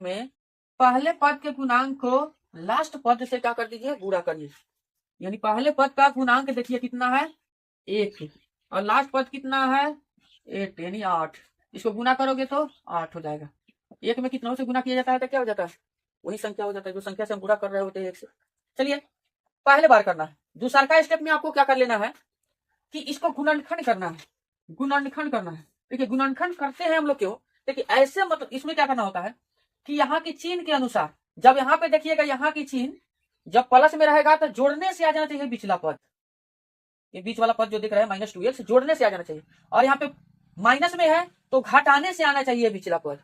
में पहले पद के गुणांक को लास्ट पद से क्या कर दीजिए, गुणा करिए। यानी पहले पद का गुणांक देखिए कितना है, 1, और लास्ट पद कितना है, 8 यानी 8। इसको गुना करोगे तो 8 हो जाएगा। 1 में कितनों से गुना किया जाता है तो क्या हो जाता है, वही संख्या हो जाता है जो संख्या से हम गुणा कर रहे होते हैं 1 से। चलिए पहले बार करना है। दूसरा का स्टेप में आपको क्या कर लेना है कि इसको गुणनखंड करना है, गुणनखंड करना है। देखिए गुणनखंड करते हैं हम लोग क्यों, देखिए ऐसे मतलब इसमें क्या करना होता है कि यहाँ की चिन्ह के अनुसार, जब यहाँ पे देखिएगा यहाँ की चिन्ह जब प्लस में रहेगा तो जोड़ने से आ जाना चाहिए पिछला पद। ये बीच वाला पद जो दिख रहा है -2x जोड़ने से आ जाना चाहिए, और यहाँ पे माइनस में है तो घटाने से आना चाहिए पिछला पद।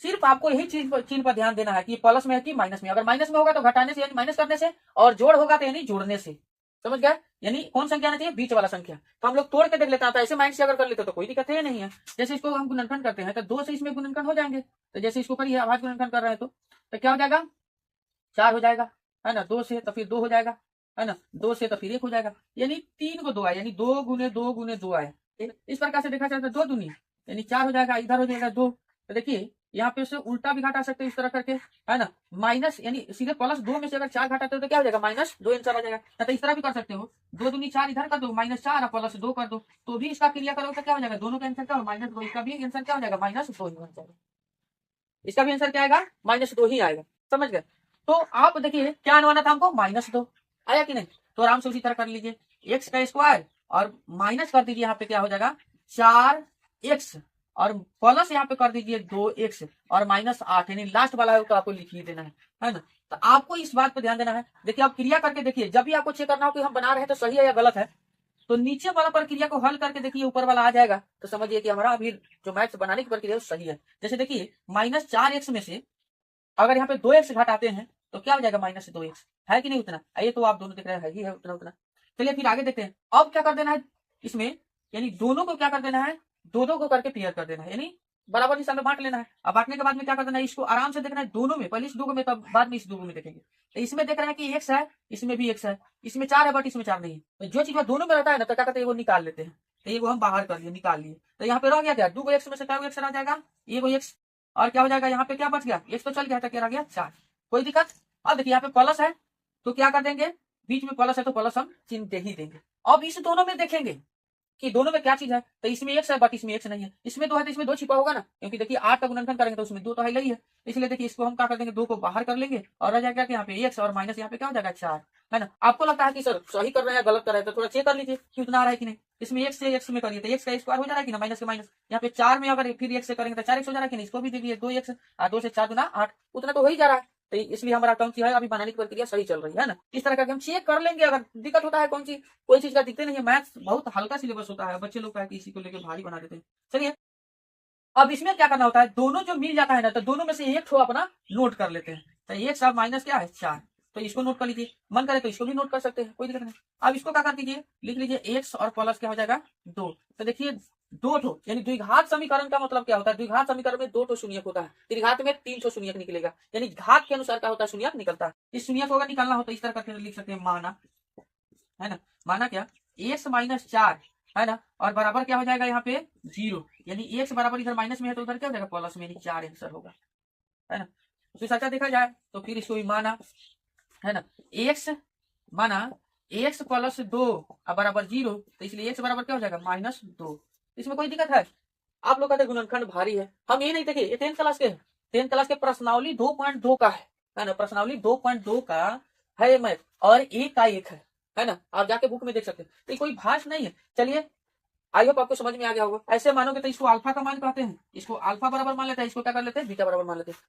सिर्फ आपको यही चीज पर ध्यान देना है कि प्लस में है कि माइनस में। अगर माइनस में होगा तो घटाने से यानी माइनस करने से, और जोड़ होगा तो यानी जोड़ने से। समझ गया, यानी कौन संख्या आना चाहिए, बीच वाला संख्या। तो हम लोग तोड़ के देख लेते हैं, तो ऐसे माइंड से अगर कर लेते तो कोई दिक्कत है नहीं है। जैसे इसको हम गुणनखंड करते हैं तो 2 से इसमें गुणनखंड हो जाएंगे। तो जैसे इसको करिए आवाज गुणनखंड कर रहे हैं तो क्या हो जाएगा, 4 हो जाएगा, है ना। 2 से तो फिर 2 हो जाएगा, है ना। 2 से तो फिर 1 हो जाएगा, यानी 3 को 2 आए, यानी 2 गुने 2 गुने 2 आए। इस प्रकार से देखा जाए तो 2 दूनी यानी 4 हो जाएगा, इधर हो जाएगा 2। तो देखिए यहाँ पे से उल्टा भी घटा सकते हैं इस तरह करके, है ना। माइनस यानी सीधे +2 में से अगर 4 घटाते हो तो क्या हो जाएगा, -2 आंसर आ जाएगा। तो इस तरह भी कर सकते हो, 2 दूनी 4 इधर कर दो, -4 और +2 कर दो, तो भी इसका क्रिया करोगे तो क्या हो जाएगा, दोनों का आंसर क्या हो, -2। इसका भी आंसर क्या हो जाएगा, -2 ही आंसर। इसका भी आंसर क्या आएगा, -2 ही आएगा। समझ गए। तो आप देखिए क्या आना था हमको, -2 आया कि नहीं। तो आराम से उसी तरह कर लीजिए, x का स्क्वायर और माइनस कर दीजिए, यहाँ पे क्या हो जाएगा 4x, और प्लस यहाँ पे कर दीजिए 2x और -8, यानी लास्ट वाला है तो आपको लिख ही देना है ना। तो आपको इस बात पर ध्यान देना है। देखिए आप क्रिया करके देखिए, जब भी आपको चेक करना हो कि हम बना रहे हैं तो सही है या गलत है, तो नीचे वाला प्रक्रिया को हल करके देखिए ऊपर वाला आ जाएगा, तो समझिए कि हमारा अभी जो मैथ्स बनाने की प्रक्रिया है सही है। जैसे देखिए -4x में से अगर यहाँ पे 2x घटाते हैं तो क्या हो जाएगा, -2x है कि नहीं उतना, ये तो आप दोनों देख रहे हैं ही है उतना उतना। चलिए फिर आगे देखते हैं। अब क्या कर देना है इसमें, यानी दोनों को क्या कर देना है, 2-2 को करके क्लियर कर देना है, यानी बराबर हिस्सा में बांट लेना है। अब बांटने के बाद में क्या कर देना है, इसको आराम से देखना है दोनों में, पहले इस 2 में तब बाद में इस 2 में देखेंगे। तो इसमें देख रहे हैं कि x है, इसमें भी x है, इसमें 4 है बट इसमें 4 नहीं है। तो जो चीज दोनों में रहता है ना तो क्या करते हैं, वो निकाल लेते हैं। तो ये वो हम बाहर कर लिए, निकाल लिए। तो यहाँ पे रह गया क्या, 2 x में से क्या x रह जाएगा, ये x, और क्या हो जाएगा यहाँ पे क्या बच गया, x तो चल गया था, क्या रह गया 4। कोई दिक्कत। अब देखिए यहाँ पे प्लस है तो क्या कर देंगे, बीच में प्लस है तो प्लस हम चिन्ह दे ही देंगे। अब इस दोनों में देखेंगे कि दोनों में क्या चीज है, तो इसमें x है बट इसमें x नहीं है, इसमें 2 है तो इसमें 2 छिपा होगा ना, क्योंकि देखिए 8 का गुणनखंड करेंगे तो उसमें 2 तो है ही है। इसलिए देखिए इसको हम क्या कर देंगे, 2 को बाहर कर लेंगे और रह जाएगा कि यहाँ पे x और माइनस यहाँ पे क्या हो जाएगा 4, है ना। आपको लगता है कि सर सही कर रहे हैं गलत कर रहे हैं, तो थोड़ा चेक कर लीजिए कि उतना आ रहा है कि नहीं। इसमें x से x में करिए तो x का स्क्वायर हो जा रहा है कि ना, माइनस के माइनस। यहाँ पे 4 में अगर फिर x से करेंगे तो 4x हो जा रहा है कि नहीं। इसको भी देखिए 2x, 2 से 4 गुना 8, उतना तो हो ही जा रहा है। तो इसलिए हमारा कौन सी है, अभी बनाने की प्रक्रिया सही चल रही है ना। इस तरह करके हम चेक कर लेंगे। अगर दिक्कत होता है कौन सी, कोई चीज का दिखते नहीं है, मैथ्स बहुत हल्का सिलेबस होता है, बच्चे लोग का इसी को लेकर भारी बना देते हैं। चलिए अब इसमें क्या करना होता है, दोनों जो मिल जाता है ना तो दोनों में से एक ठो अपना नोट कर लेते हैं। तो एक साथ माइनस क्या है 4, तो इसको नोट कर लीजिए, मन करे तो इसको भी नोट कर सकते हैं, कोई दिक्कत नहीं। अब इसको क्या कर दीजिए, लिख लीजिए x और प्लस क्या हो जाएगा 2। तो देखिए 2 ठो यानी द्विघात समीकरण का मतलब क्या होता है, द्विघात समीकरण में 2 ठो शून्यक होता है, त्रिघात में 3 ठो शून्यक निकलेगा, यानी घात के अनुसार क्या होता है, शून्यक निकलता है। इस शून्यक को अगर निकालना हो तो इस तरह करके लिख सकते हैं, माना, है ना, माना क्या x - 4, है ना, और बराबर क्या हो जाएगा यहाँ पे 0, यानी x बराबर इधर माइनस में है तो उधर क्या हो जाएगा प्लस में, यानी 4 आंसर होगा, है ना। तो सच्चा देखा जाए तो फिर इसको भी माना, है ना, x माना x + 2 बराबर 0, तो इसलिए x बराबर क्या हो जाएगा -2। इसमें कोई दिक्कत है। आप लोग कहते गुणनखंड भारी है, हम ये नहीं देखिए, ये 10th क्लास के 10th क्लास के प्रश्नावली 2.2 का है ना, प्रश्नावली 2.2 का है मैथ, और 1 का 1 है ना। आप जाके बुक में देख सकते हैं, तो कोई भाष नहीं है। चलिए आई होप आपको समझ में आ गया होगा। ऐसे मानोगे तो इसको अल्फा का मान कहते हैं, इसको अल्फा बराबर मान लेते हैं, इसको क्या कर लेते हैं बीटा बराबर मान लेते हैं।